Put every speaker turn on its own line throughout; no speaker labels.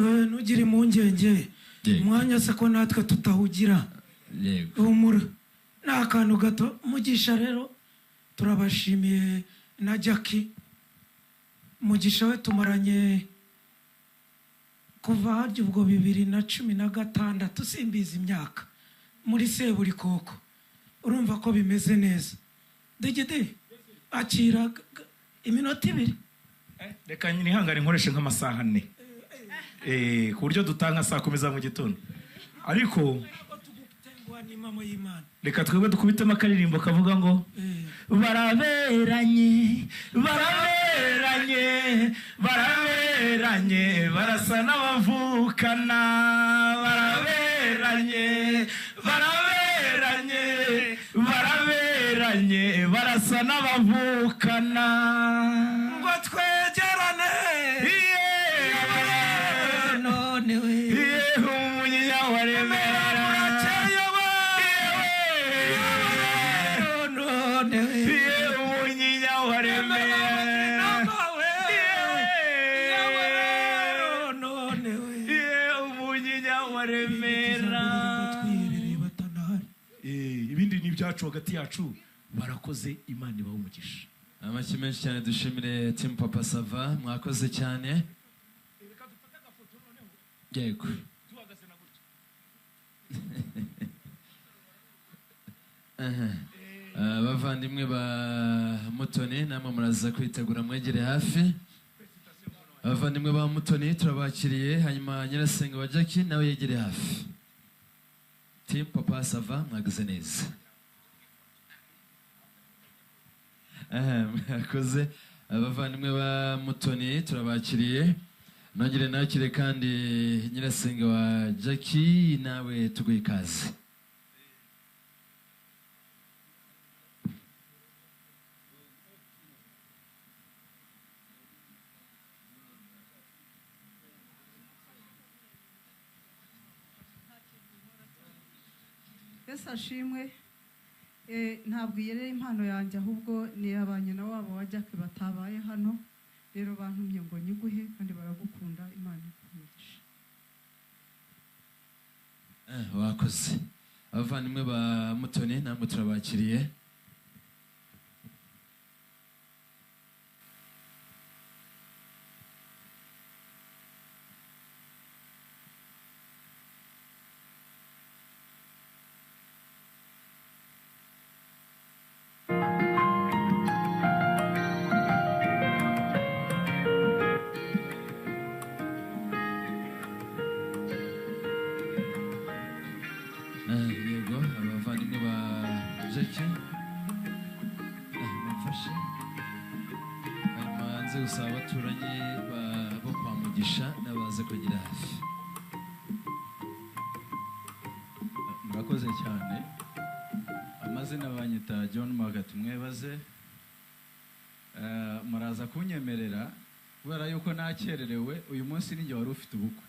nugire impungenge umwanya se ko natwe tutawugira humura ni akantu gato. Mugisha rero turabashimiye na Jackie. Mugisha we tumaranye kuva harya ubwo 2016 simbiza imyaka muri seburi koko. Urumva ko bimeze neza. Degede akira iminota 2.
Reka nihangane nkoreshe nk'amasaha 4 ku buryo dutanga saa 10 za mu gitondo. Ariko reka twebwe dukubitemo akaririmbo kavuga ngo baraberanye baraberanye baraberanye barasa n'abavukana baraberanye baraberanye baraberanye barasa n'abavukana ngo twegerane none we umunyinya wa Remera umunyinya wa Remera umunyinya wa Remera ibindi ni ibyacu hagati yacu. Barakoze, Imana ibahe umugisha.
Amashyi menshi cyane dushimire Team Papa Sava, mwakoze cyane. Yego bavandimwe ba Mutoni namwe muraza kwitegura mwegere hafi. Bavandimwe ba Mutoni turabakiriye, hanyuma Nyirasenge wa Jackie nawe yegere hafi. Team Papa Sava mwagaze neza. Mwakoze. Abavandimwe ba Mutoni turabakiriye, nongere nakire kandi Nyirasenge wa Jackie nawe tuguye ikaze.
Yesu ashimwe. Ntabwo yerera impano yanjye ahubwo ni abanyina wabo wa Jackie batabaye hano, rero bantumye ngo nyiguhe kandi baragukunda. Imana ikumisha.
Wakoze. Abavandimwe ba Mutoni namwe turabakiriye. Yego abavandimwe ba Jackie mumfashe, hanyuma nze gusaba abaturanyi bo kwa Mugisha n'abaze kugira hafi.
Murakoze cyane. Amazina banyita John Magato mwebaze. Muraza kunyemerera kubera yuko nakererewe. Uyu munsi ninjye wari ufite ubukwe,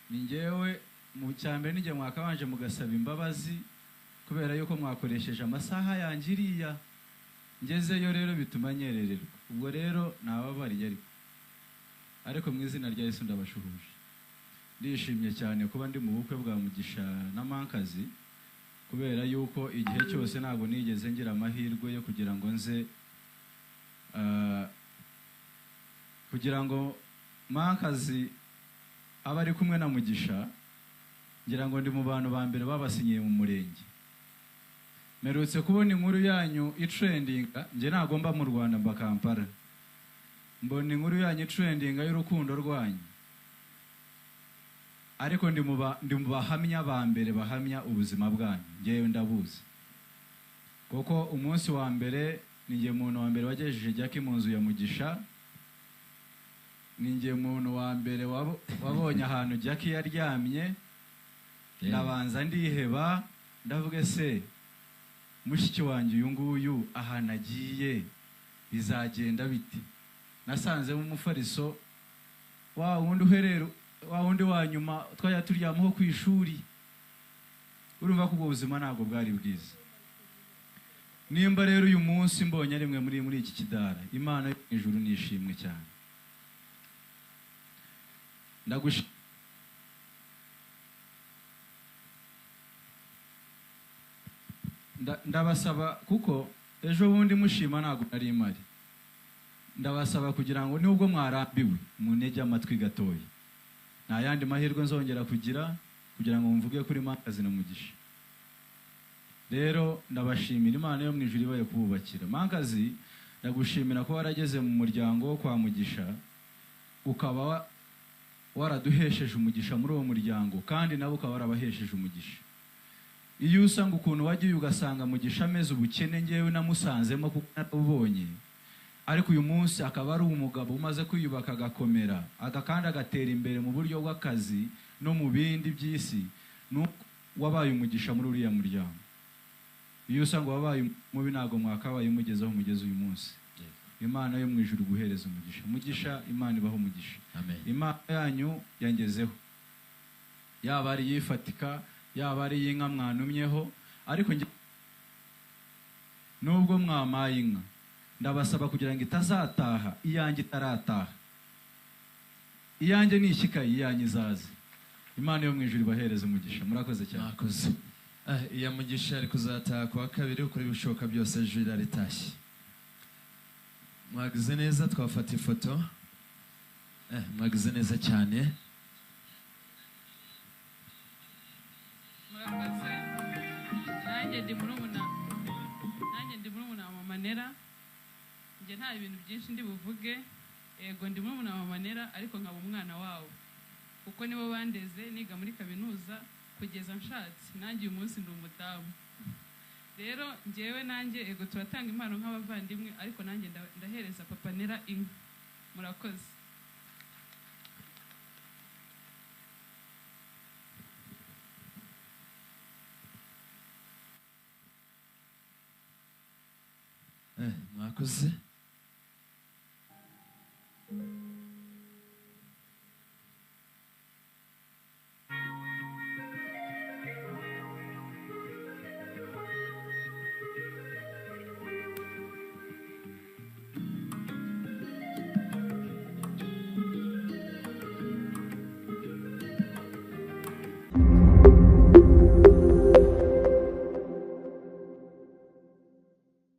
ni njyewe mu cyambere ninjye mwakabanje mugasaba imbabazi kubera yuko mwakoresheje amasaha yangiriya ngezeyo, rero bituma nyerererwa. Ubwo rero nababariye ariko mu izina rya Yesu ndabashuhuje. Ndishimye cyane kuba ndi mu bukwe bwa Mugisha na Mankazi, kubera yuko igihe cyose ntabwo nigeze ngira amahirwe yo kugira ngo nze kugira ngo Mankazi aba ari kumwe na Mugisha. Ngira ngo ndi mu bantu ba mbere babasinyiye mu murenge. Merutse kubona inkuru yanyu itrendinga, nje nagomba mu Rwanda mba Kampala, mbona inkuru yanyu itrendinga y'urukundo rwanyu, ariko ndi mu bahamya ba mbere bahamya ubuzima bwanyu. Ngewe ndabuzi kuko umunsi wa mbere ninjye muntu wa mbere wagejeje Jackie mu nzu ya Mugisha, ninjye muntu wa mbere wabonye ahantu Jackie yaryamye. Ndabanza ndiheba ndavuga se mushiki wanjye uyu nguyu ahantu agiye bizagenda biti. Nasanzemo umufariso wa wundi wa nyuma twajya turyamaho ku ishuri. Urumva ko ubwo buzima ntabwo bwari bwiza. Nimba rero uyu munsi mbonye rimwe muri iki kidara, Imana y'ijuru nishimwe cyane. ndagushimira ndabasaba kuko ejo bundi mushima ntabwo nari imari, ndabasaba kugira ngo nubwo mwarambiwe munege amatwi gatoya, nta yandi mahirwe nzongera kugira ngo mvuge kuri Mankazi na Mugisha. Rero ndabashimira, Imana yo mu ijuru ibaye kububakira. Mankazi, ndagushimira ko warageze mu muryango wo kwa Mugisha, ukaba waraduhesheje umugisha muri uwo muryango, kandi nabo ukaba warabahesheje umugisha. Iyo usanga ukuntu wagiye ugasanga Mugisha ameze ubukene, ngewe namusanzemo kuko narabubonye, ariko uyu munsi akaba ari umugabo umaze kwiyubaka agakomera, kandi agatera imbere mu buryo bw'akazi no mu bindi by'isi, wabaye umugisha muri uriya muryango. Iyo usanga wabaye mubi ntabwo mwakabaye umugezeho umugeze uyu munsi. Imana yo mu ijuru guhereza umugisha. Mugisha, Imana ibaho umugisha.
Amen.
Imana yanyu yangezeho, yaba ari yifatika, yaba ari y'inka mwanumyeho, ariko nubwo mwamaye inka, ndabasaba kugira ngo itazataha iyanjye itarataha. Iyanjye nishyikaye, iyanjye izaze. Imana yo mu ijuru ibahereza umugisha. Murakoze cyane.
Mwakoze. Iya Mugisha ari kuzataha kuwa kabiri, ukora ibishoboka byose ejo iraritashye. Mwagize neza, twafata ifoto. Mwagize neza cyane.
Murakoze. Nanjye ndi murumuna wa Mama Nera. Njye nta ibintu byinshi ndi buvuge. Yego ndi murumuna wa Mama Nera, ariko nkaba umwana wawo, kuko nibo bandeze niga muri kaminuza kugeza nshatse. Nanjye uyu munsi ndi umudamu. Rero njyewe nanjye ego turatanga impano nk'abavandimwe, ariko nanjye ndahereza Papa Nera inka. Murakoze.
Mwakoze.